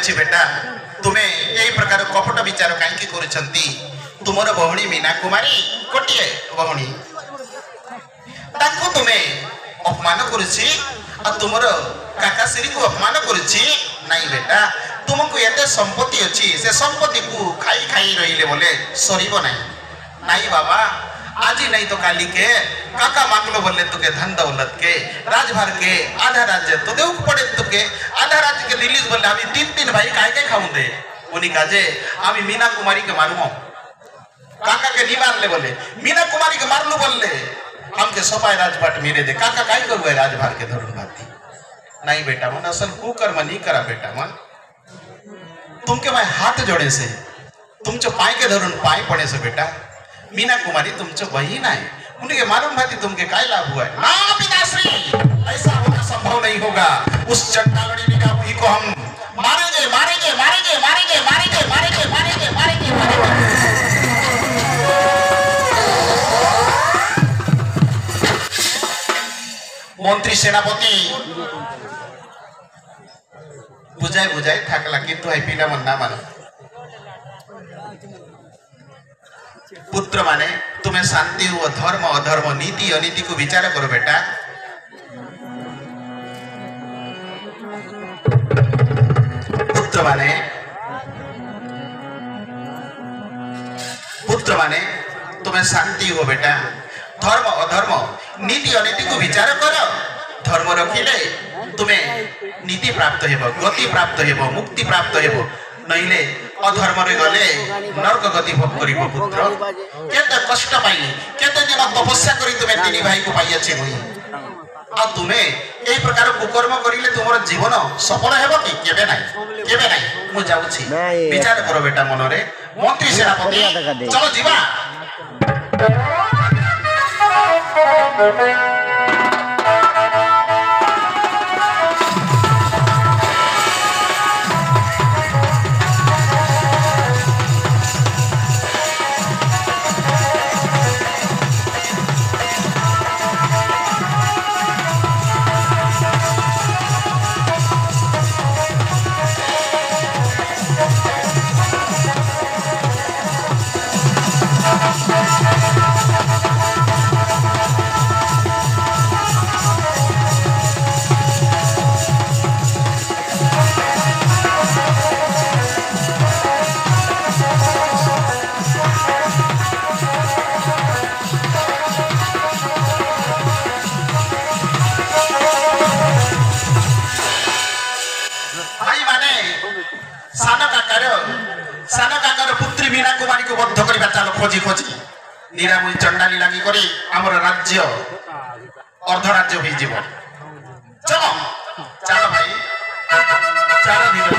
ଅଛି ବେଟା ତୁମେ ଏହି ପ୍ରକାର କପଟ ବିଚାର କାହିଁକି କରୁଛନ୍ତି? ତୁମର ଭଉଣୀ ମୀନା କୁମାରୀ ଗୋଟିଏ ଭଉଣୀ, ତାଙ୍କୁ ତୁମେ ଅପମାନ କରୁଛି ଆଉ ତୁମର କାକାଶ୍ରୀକୁ ଅପମାନ କରୁଛି? ନାଇଁ ବେଟା, ତୁମକୁ ଏତେ ସମ୍ପତ୍ତି ଅଛି, ସେ ସମ୍ପତ୍ତିକୁ ଖାଇ ଖାଇ ରହିଲେ ବୋଲେ ସରିବ ନାହିଁ। ନାଇଁ बाबा, आज नहीं तो काली के काका मांगलो बोले तुके धन दौलत के राजभर के आधा राज्य तो देव पड़े तुके आधा राज्य के दिल्ली बोले हम तीन तीन भाई काय के खाऊं दे उन्हीं काजे हम मीना कुमारी के मारूं काका के नहीं मारले बोले मीना कुमारी के मारलू बोले हम के सफाई राजपाट मेरे दे काका काय करूँ राजभर के धरुण भाती। नहीं बेटा मन असल कुकर्म नहीं करा बेटा मन, तुमके मैं हाथ जोड़े से तुमचे पाय के धरुण पाय पड़े से बेटा मीना कुमारी तुमचे बहन है, उनके मालूम भाती तुमके काय लाभ हुआ है? ना पिताश्री, ऐसा होना संभव नहीं होगा। उस चंडालनी मीना को हम मारेंगे मारेंगे मारेंगे मारेंगे मारेंगे मारेंगे मारेंगे मारेंगे मारेंगे। मंत्री सेनापति बुझाए बुझाए थाकला किंतु है पिला मन ना मानो। पुत्र माने तुम्हें शांति व धर्म अधर्म नीति अनीति को विचार करो बेटा। पुत्र पुत्र माने तुम्हें शांति हो बेटा। धर्म अधर्म नीति अनीति को विचार कर। धर्म रखिले तुम्हें नीति प्राप्त हेबो, गति प्राप्त हेबो, मुक्ति प्राप्त हेबो। नहिले अधर्म रे गले नरक गति भोग करिबो पुत्र। केते कष्ट पाई केते दिन तपस्या करी तुम्हें तीन भाई को पाई अछि मुई। आ तुम्हें एई प्रकार कुकर्म करिले तुमर जीवन सफल हेबो कि केबे नाही, केबे नाही। मु जाउछि विचार करो बेटा मन रे। मंत्री सेनापति चलो जीवा। सान काकर पुत्री मीना कुमारी को बद्ध करबा चलो खोजी खोजी निरामुई चंडाली लागी करी हमर राज्य अर्ध राज्य होई जीव। चलो चलो भाई चलो धीरे